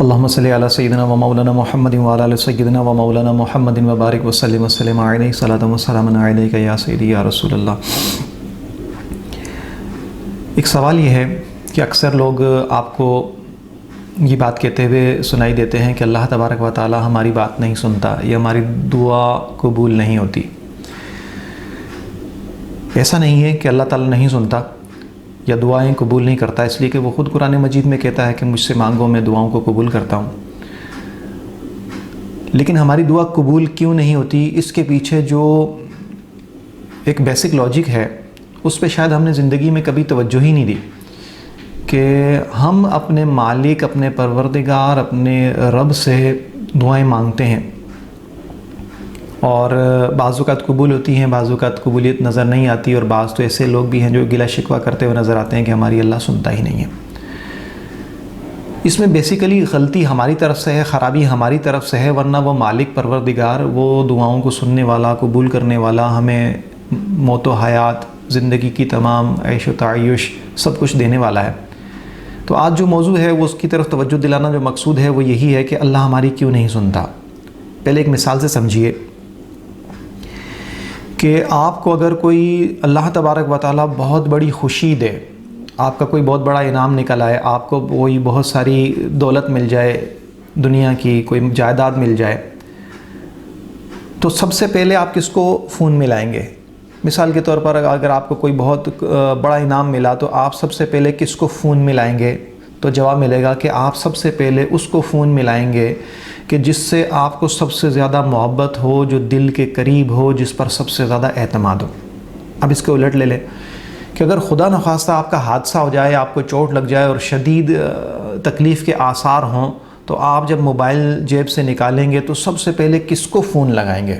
اللہم صلی علی سیدنا و مولانا محمد و علی سیدنا و مولانا محمد و بارک وسلم وسلم علیہ صلاۃ و سلام علیک یا سیدی یا رسول اللہ۔ ایک سوال یہ ہے کہ اکثر لوگ آپ کو یہ بات کہتے ہوئے سنائی دیتے ہیں کہ اللہ تبارک و تعالی ہماری بات نہیں سنتا یا ہماری دعا قبول نہیں ہوتی۔ ایسا نہیں ہے کہ اللہ تعالی نہیں سنتا یا دعائیں قبول نہیں کرتا، اس لیے کہ وہ خود قرآن مجید میں کہتا ہے کہ مجھ سے مانگو میں دعاؤں کو قبول کرتا ہوں۔ لیکن ہماری دعا قبول کیوں نہیں ہوتی، اس کے پیچھے جو ایک بیسک لاجک ہے اس پہ شاید ہم نے زندگی میں کبھی توجہ ہی نہیں دی کہ ہم اپنے مالک، اپنے پروردگار، اپنے رب سے دعائیں مانگتے ہیں اور بعض اوقات قبول ہوتی ہیں، بعض اوقات قبولیت نظر نہیں آتی، اور بعض تو ایسے لوگ بھی ہیں جو گلہ شکوہ کرتے ہوئے نظر آتے ہیں کہ ہماری اللہ سنتا ہی نہیں ہے۔ اس میں بیسیکلی غلطی ہماری طرف سے ہے، خرابی ہماری طرف سے ہے، ورنہ وہ مالک پروردگار وہ دعاؤں کو سننے والا، قبول کرنے والا، ہمیں موت و حیات، زندگی کی تمام عیش و تعیش سب کچھ دینے والا ہے۔ تو آج جو موضوع ہے وہ اس کی طرف توجہ دلانا جو مقصود ہے وہ یہی ہے کہ اللہ ہماری کیوں نہیں سنتا۔ پہلے ایک مثال سے سمجھیے کہ آپ کو اگر کوئی اللہ تبارک و تعالیٰ بہت بڑی خوشی دے، آپ کا کوئی بہت بڑا انعام نکل آئے، آپ کو کوئی بہت ساری دولت مل جائے، دنیا کی کوئی جائیداد مل جائے، تو سب سے پہلے آپ کس کو فون ملائیں گے؟ مثال کے طور پر اگر آپ کو کوئی بہت بڑا انعام ملا تو آپ سب سے پہلے کس کو فون ملائیں گے؟ تو جواب ملے گا کہ آپ سب سے پہلے اس کو فون ملائیں گے کہ جس سے آپ کو سب سے زیادہ محبت ہو، جو دل کے قریب ہو، جس پر سب سے زیادہ اعتماد ہو۔ اب اس کے الٹ لے لیں کہ اگر خدا نخواستہ آپ کا حادثہ ہو جائے، آپ کو چوٹ لگ جائے اور شدید تکلیف کے آثار ہوں، تو آپ جب موبائل جیب سے نکالیں گے تو سب سے پہلے کس کو فون لگائیں گے؟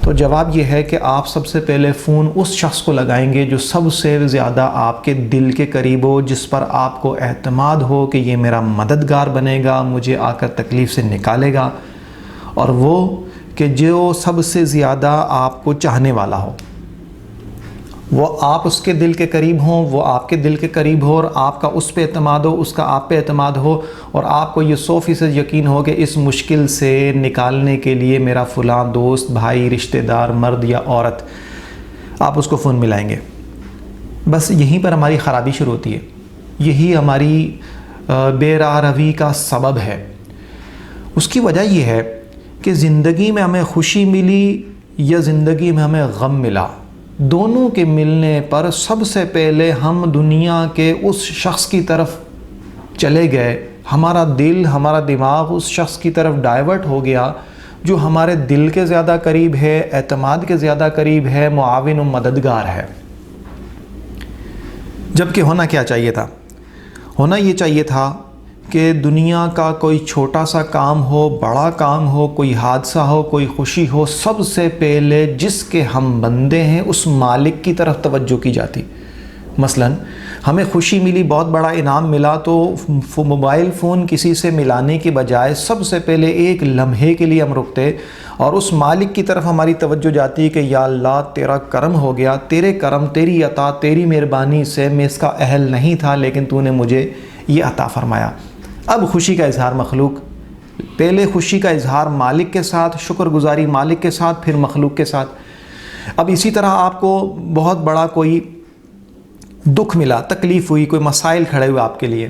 تو جواب یہ ہے کہ آپ سب سے پہلے فون اس شخص کو لگائیں گے جو سب سے زیادہ آپ کے دل کے قریب ہو، جس پر آپ کو اعتماد ہو کہ یہ میرا مددگار بنے گا، مجھے آ کر تکلیف سے نکالے گا، اور وہ کہ جو سب سے زیادہ آپ کو چاہنے والا ہو، وہ آپ اس کے دل کے قریب ہوں، وہ آپ کے دل کے قریب ہو، اور آپ کا اس پہ اعتماد ہو، اس کا آپ پہ اعتماد ہو، اور آپ کو یہ 100% یقین ہو کہ اس مشکل سے نکالنے کے لیے میرا فلاں دوست، بھائی، رشتہ دار، مرد یا عورت، آپ اس کو فون ملائیں گے۔ بس یہیں پر ہماری خرابی شروع ہوتی ہے، یہی ہماری بے راہ روی کا سبب ہے۔ اس کی وجہ یہ ہے کہ زندگی میں ہمیں خوشی ملی یا زندگی میں ہمیں غم ملا، دونوں کے ملنے پر سب سے پہلے ہم دنیا کے اس شخص کی طرف چلے گئے، ہمارا دل، ہمارا دماغ اس شخص کی طرف ڈائیورٹ ہو گیا جو ہمارے دل کے زیادہ قریب ہے، اعتماد کے زیادہ قریب ہے، معاون و مددگار ہے۔ جبکہ ہونا کیا چاہیے تھا؟ ہونا یہ چاہیے تھا کہ دنیا کا کوئی چھوٹا سا کام ہو، بڑا کام ہو، کوئی حادثہ ہو، کوئی خوشی ہو، سب سے پہلے جس کے ہم بندے ہیں اس مالک کی طرف توجہ کی جاتی۔ مثلا ہمیں خوشی ملی، بہت بڑا انعام ملا، تو موبائل فون کسی سے ملانے کے بجائے سب سے پہلے ایک لمحے کے لیے ہم رکتے اور اس مالک کی طرف ہماری توجہ جاتی کہ یا اللہ تیرا کرم ہو گیا، تیرے کرم، تیری عطا، تیری مہربانی سے میں اس کا اہل نہیں تھا لیکن تو نے مجھے یہ عطا فرمایا۔ اب خوشی کا اظہار مخلوق، پہلے خوشی کا اظہار مالک کے ساتھ، شکر گزاری مالک کے ساتھ، پھر مخلوق کے ساتھ۔ اب اسی طرح آپ کو بہت بڑا کوئی دکھ ملا، تکلیف ہوئی، کوئی مسائل کھڑے ہوئے آپ کے لیے،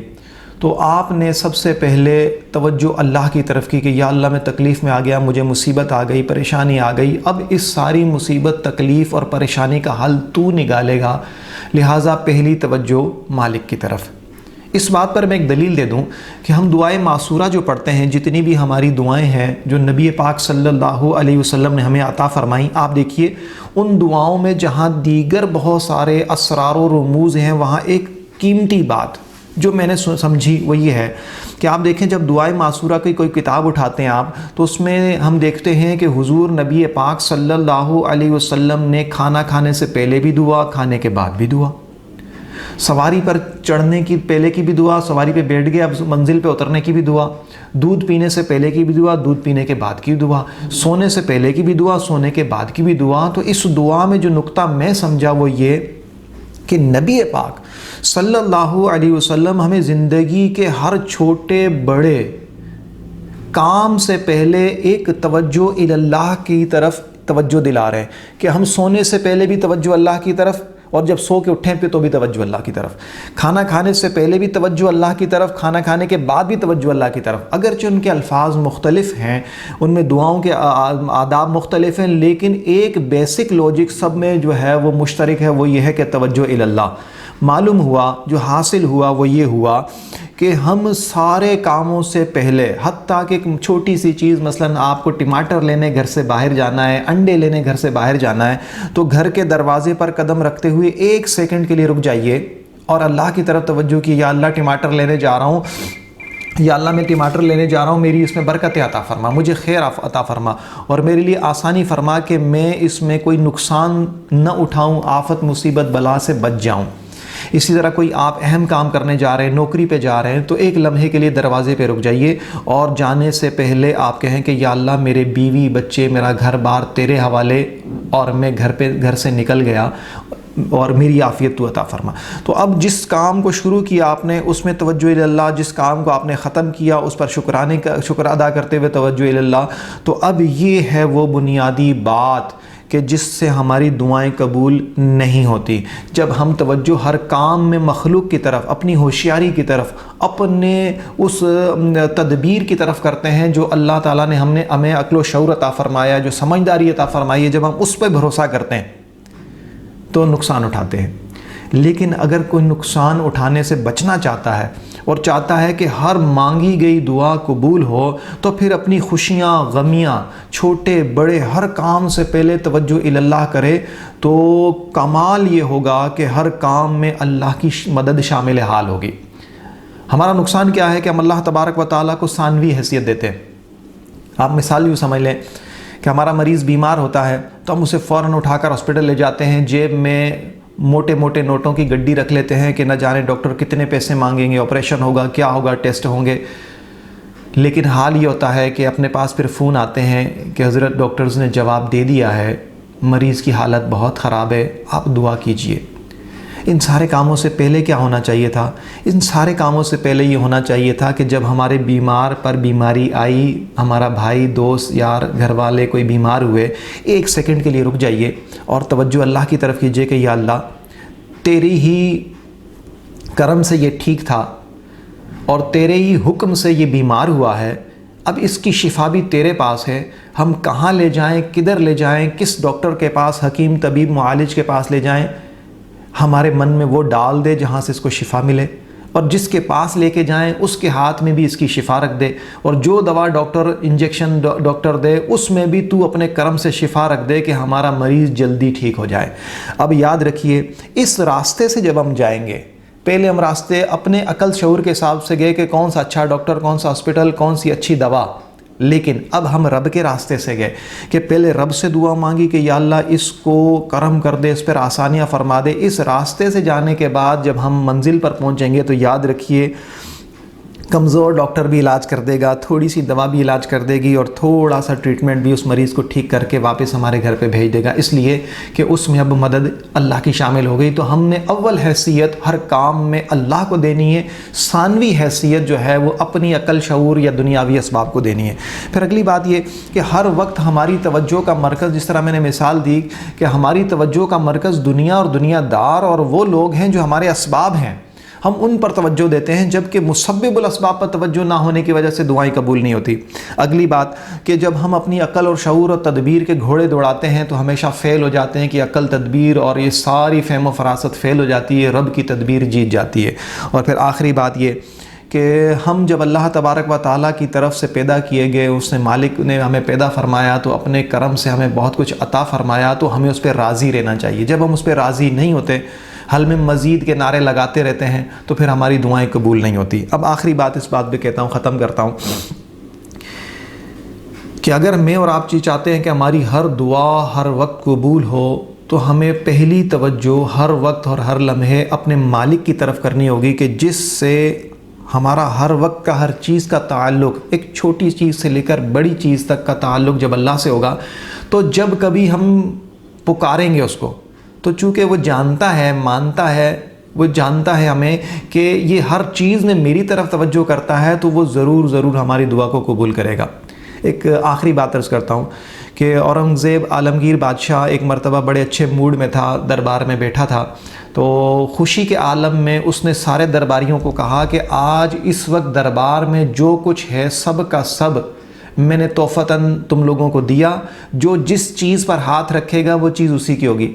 تو آپ نے سب سے پہلے توجہ اللہ کی طرف کی کہ یا اللہ میں تکلیف میں آ گیا، مجھے مصیبت آ گئی، پریشانی آ گئی، اب اس ساری مصیبت، تکلیف اور پریشانی کا حل تو نکالے گا، لہٰذا پہلی توجہ مالک کی طرف۔ اس بات پر میں ایک دلیل دے دوں کہ ہم دعائیں معصورہ جو پڑھتے ہیں، جتنی بھی ہماری دعائیں ہیں جو نبی پاک صلی اللہ علیہ وسلم نے ہمیں عطا فرمائیں، آپ دیکھیے ان دعاؤں میں جہاں دیگر بہت سارے اسرار و رموز ہیں، وہاں ایک قیمتی بات جو میں نے سمجھی وہ یہ ہے کہ آپ دیکھیں جب دعائیں معصورہ کی کوئی کتاب اٹھاتے ہیں آپ، تو اس میں ہم دیکھتے ہیں کہ حضور نبی پاک صلی اللہ علیہ وسلم نے کھانا کھانے سے پہلے بھی دعا، کھانے کے بعد بھی دعا، سواری پر چڑھنے کی پہلے کی بھی دعا، سواری پہ بیٹھ گئے اب منزل پہ اترنے کی بھی دعا، دودھ پینے سے پہلے کی بھی دعا، دودھ پینے کے بعد کی دعا، سونے سے پہلے کی بھی دعا، سونے کے بعد کی بھی دعا۔ تو اس دعا میں جو نقطہ میں سمجھا وہ یہ کہ نبی پاک صلی اللہ علیہ وسلم ہمیں زندگی کے ہر چھوٹے بڑے کام سے پہلے ایک توجہ اللہ کی طرف توجہ دلا رہے ہیں کہ ہم سونے سے پہلے بھی توجہ اللہ کی طرف، اور جب سو کے اٹھیں پہ تو بھی توجہ اللہ کی طرف، کھانا کھانے سے پہلے بھی توجہ اللہ کی طرف، کھانا کھانے کے بعد بھی توجہ اللہ کی طرف۔ اگرچہ ان کے الفاظ مختلف ہیں، ان میں دعاؤں کے آداب مختلف ہیں، لیکن ایک بیسک لوجک سب میں جو ہے وہ مشترک ہے، وہ یہ ہے کہ توجہ اللہ۔ معلوم ہوا، جو حاصل ہوا وہ یہ ہوا کہ ہم سارے کاموں سے پہلے، حتیٰ کہ ایک چھوٹی سی چیز، مثلا آپ کو ٹماٹر لینے گھر سے باہر جانا ہے، انڈے لینے گھر سے باہر جانا ہے، تو گھر کے دروازے پر قدم رکھتے ہوئے 1 سیکنڈ کے لیے رک جائیے اور اللہ کی طرف توجہ کی، یا اللہ ٹماٹر لینے جا رہا ہوں، یا اللہ میں ٹماٹر لینے جا رہا ہوں، میری اس میں برکت عطا فرما، مجھے خیر عطا فرما، اور میرے لیے آسانی فرما کہ میں اس میں کوئی نقصان نہ اٹھاؤں، آفت مصیبت بلا سے بچ جاؤں۔ اسی طرح کوئی آپ اہم کام کرنے جا رہے ہیں، نوکری پہ جا رہے ہیں، تو 1 لمحے کے لیے دروازے پہ رک جائیے اور جانے سے پہلے آپ کہیں کہ یا اللہ میرے بیوی بچے میرا گھر بار تیرے حوالے، اور میں گھر سے نکل گیا اور میری عافیت تو عطا فرما۔ تو اب جس کام کو شروع کیا آپ نے اس میں توجہ اللہ، جس کام کو آپ نے ختم کیا اس پر شکر ادا کرتے ہوئے توجہ اللہ، تو اب یہ ہے وہ بنیادی بات کہ جس سے ہماری دعائیں قبول نہیں ہوتی۔ جب ہم توجہ ہر کام میں مخلوق کی طرف، اپنی ہوشیاری کی طرف، اپنے اس تدبیر کی طرف کرتے ہیں جو اللہ تعالیٰ نے ہمیں عقل و شعور عطا فرمایا، جو سمجھداری عطا فرمائی ہے، جب ہم اس پہ بھروسہ کرتے ہیں تو نقصان اٹھاتے ہیں۔ لیکن اگر کوئی نقصان اٹھانے سے بچنا چاہتا ہے اور چاہتا ہے کہ ہر مانگی گئی دعا قبول ہو، تو پھر اپنی خوشیاں غمیاں چھوٹے بڑے ہر کام سے پہلے توجہ اللہ کرے، تو کمال یہ ہوگا کہ ہر کام میں اللہ کی مدد شامل حال ہوگی۔ ہمارا نقصان کیا ہے کہ ہم اللہ تبارک و تعالیٰ کو ثانوی حیثیت دیتے ہیں۔ آپ مثال یوں سمجھ لیں کہ ہمارا مریض بیمار ہوتا ہے تو ہم اسے فوراً اٹھا کر ہاسپٹل لے جاتے ہیں، جیب میں موٹے موٹے نوٹوں کی گڈی رکھ لیتے ہیں کہ نہ جانے ڈاکٹر کتنے پیسے مانگیں گے، آپریشن ہوگا، کیا ہوگا، ٹیسٹ ہوں گے۔ لیکن حال یہ ہوتا ہے کہ اپنے پاس پھر فون آتے ہیں کہ حضرت ڈاکٹرز نے جواب دے دیا ہے، مریض کی حالت بہت خراب ہے، آپ دعا کیجئے۔ ان سارے کاموں سے پہلے کیا ہونا چاہیے تھا؟ ان سارے کاموں سے پہلے یہ ہونا چاہیے تھا کہ جب ہمارے بیمار پر بیماری آئی، ہمارا بھائی دوست یار گھر والے کوئی بیمار ہوئے، 1 سیکنڈ کے لیے رک جائیے اور توجہ اللہ کی طرف کیجئے کہ یا اللہ تیری ہی کرم سے یہ ٹھیک تھا اور تیرے ہی حکم سے یہ بیمار ہوا ہے، اب اس کی شفا بھی تیرے پاس ہے، ہم کہاں لے جائیں، کدھر لے جائیں، کس ڈاکٹر کے پاس، حکیم طبیب معالج کے پاس لے جائیں، ہمارے من میں وہ ڈال دے جہاں سے اس کو شفا ملے، اور جس کے پاس لے کے جائیں اس کے ہاتھ میں بھی اس کی شفا رکھ دے، اور جو دوا ڈاکٹر انجیکشن ڈاکٹر دے اس میں بھی تو اپنے کرم سے شفا رکھ دے کہ ہمارا مریض جلدی ٹھیک ہو جائے۔ اب یاد رکھیے اس راستے سے جب ہم جائیں گے، پہلے ہم راستے اپنے عقل شعور کے حساب سے گئے کہ کون سا اچھا ڈاکٹر، کون سا ہاسپٹل، کون سی اچھی دوا، لیکن اب ہم رب کے راستے سے گئے کہ پہلے رب سے دعا مانگی کہ یا اللہ اس کو کرم کر دے، اس پر آسانیاں فرما دے۔ اس راستے سے جانے کے بعد جب ہم منزل پر پہنچیں گے تو یاد رکھیے کمزور ڈاکٹر بھی علاج کر دے گا، تھوڑی سی دوا بھی علاج کر دے گی، اور تھوڑا سا ٹریٹمنٹ بھی اس مریض کو ٹھیک کر کے واپس ہمارے گھر پہ بھیج دے گا، اس لیے کہ اس میں اب مدد اللہ کی شامل ہو گئی۔ تو ہم نے اول حیثیت ہر کام میں اللہ کو دینی ہے، ثانوی حیثیت جو ہے وہ اپنی عقل شعور یا دنیاوی اسباب کو دینی ہے۔ پھر اگلی بات یہ کہ ہر وقت ہماری توجہ کا مرکز، جس طرح میں نے مثال دی کہ ہماری توجہ کا مرکز دنیا اور دنیا دار اور وہ لوگ ہیں جو ہمارے اسباب ہیں، ہم ان پر توجہ دیتے ہیں، جبکہ مسبب الاسباب پر توجہ نہ ہونے کی وجہ سے دعائیں قبول نہیں ہوتی۔ اگلی بات کہ جب ہم اپنی عقل اور شعور اور تدبیر کے گھوڑے دوڑاتے ہیں تو ہمیشہ فیل ہو جاتے ہیں کہ عقل تدبیر اور یہ ساری فہم و فراست فیل ہو جاتی ہے، رب کی تدبیر جیت جاتی ہے۔ اور پھر آخری بات یہ کہ ہم جب اللہ تبارک و تعالیٰ کی طرف سے پیدا کیے گئے، اس نے مالک نے ہمیں پیدا فرمایا تو اپنے کرم سے ہمیں بہت کچھ عطا فرمایا، تو ہمیں اس پہ راضی رہنا چاہیے۔ جب ہم اس پہ راضی نہیں ہوتے، حل میں مزید کے نعرے لگاتے رہتے ہیں، تو پھر ہماری دعائیں قبول نہیں ہوتی۔ اب آخری بات اس بات پہ کہتا ہوں، ختم کرتا ہوں کہ اگر میں اور آپ چاہتے ہیں کہ ہماری ہر دعا ہر وقت قبول ہو، تو ہمیں پہلی توجہ ہر وقت اور ہر لمحے اپنے مالک کی طرف کرنی ہوگی کہ جس سے ہمارا ہر وقت کا ہر چیز کا تعلق، ایک چھوٹی چیز سے لے کر بڑی چیز تک کا تعلق جب اللہ سے ہوگا، تو جب کبھی ہم پکاریں گے اس کو، تو چونکہ وہ جانتا ہے، مانتا ہے وہ جانتا ہے ہمیں کہ یہ ہر چیز میں میری طرف توجہ کرتا ہے تو وہ ضرور ضرور ہماری دعا کو قبول کرے گا۔ ایک آخری بات عرض کرتا ہوں کہ اورنگزیب عالمگیر بادشاہ ایک مرتبہ بڑے اچھے موڈ میں تھا، دربار میں بیٹھا تھا، تو خوشی کے عالم میں اس نے سارے درباریوں کو کہا کہ آج اس وقت دربار میں جو کچھ ہے سب کا سب میں نے تحفتاً تم لوگوں کو دیا، جو جس چیز پر ہاتھ رکھے گا وہ چیز اسی کی ہوگی۔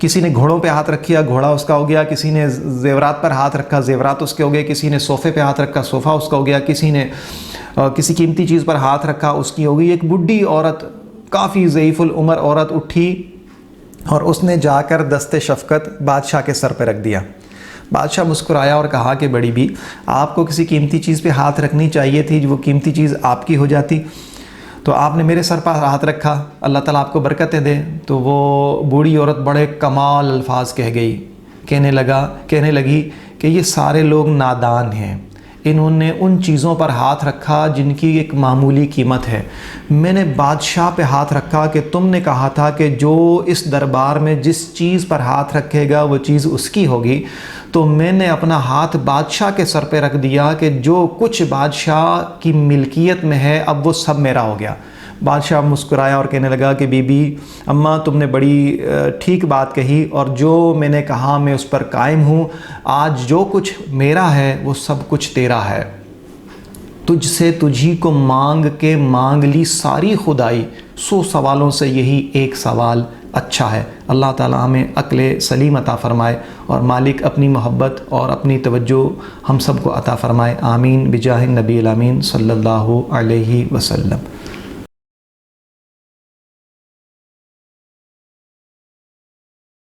کسی نے گھوڑوں پہ ہاتھ رکھیا، گھوڑا اس کا ہو گیا، کسی نے زیورات پر ہاتھ رکھا، زیورات اس کے ہو گئے، کسی نے صوفے پہ ہاتھ رکھا، صوفہ اس کا ہو گیا، کسی نے کسی قیمتی چیز پر ہاتھ رکھا، اس کی ہو گئی۔ ایک بڈھی عورت، کافی ضعیف العمر عورت اٹھی اور اس نے جا کر دست شفقت بادشاہ کے سر پہ رکھ دیا۔ بادشاہ مسکرایا اور کہا کہ بڑی بھی، آپ کو کسی قیمتی چیز پہ ہاتھ رکھنی چاہیے تھی، وہ قیمتی چیز آپ کی ہو جاتی، تو آپ نے میرے سر پر ہاتھ رکھا، اللہ تعالیٰ آپ کو برکتیں دے۔ تو وہ بوڑھی عورت بڑے کمال الفاظ کہنے لگی کہ یہ سارے لوگ نادان ہیں، انہوں نے ان چیزوں پر ہاتھ رکھا جن کی ایک معمولی قیمت ہے۔ میں نے بادشاہ پہ ہاتھ رکھا کہ تم نے کہا تھا کہ جو اس دربار میں جس چیز پر ہاتھ رکھے گا وہ چیز اس کی ہوگی، تو میں نے اپنا ہاتھ بادشاہ کے سر پہ رکھ دیا کہ جو کچھ بادشاہ کی ملکیت میں ہے اب وہ سب میرا ہو گیا۔ بادشاہ مسکرایا اور کہنے لگا کہ بی بی اماں، تم نے بڑی ٹھیک بات کہی، اور جو میں نے کہا میں اس پر قائم ہوں۔ آج جو کچھ میرا ہے وہ سب کچھ تیرا ہے۔ تجھ سے تجھی کو مانگ کے مانگ لی ساری خدائی، 100 سوالوں سے یہی ایک سوال اچھا ہے۔ اللہ تعالیٰ ہمیں عقل سلیم عطا فرمائے اور مالک اپنی محبت اور اپنی توجہ ہم سب کو عطا فرمائے۔ آمین بجاہ النبی الامین صلی اللہ علیہ وسلم۔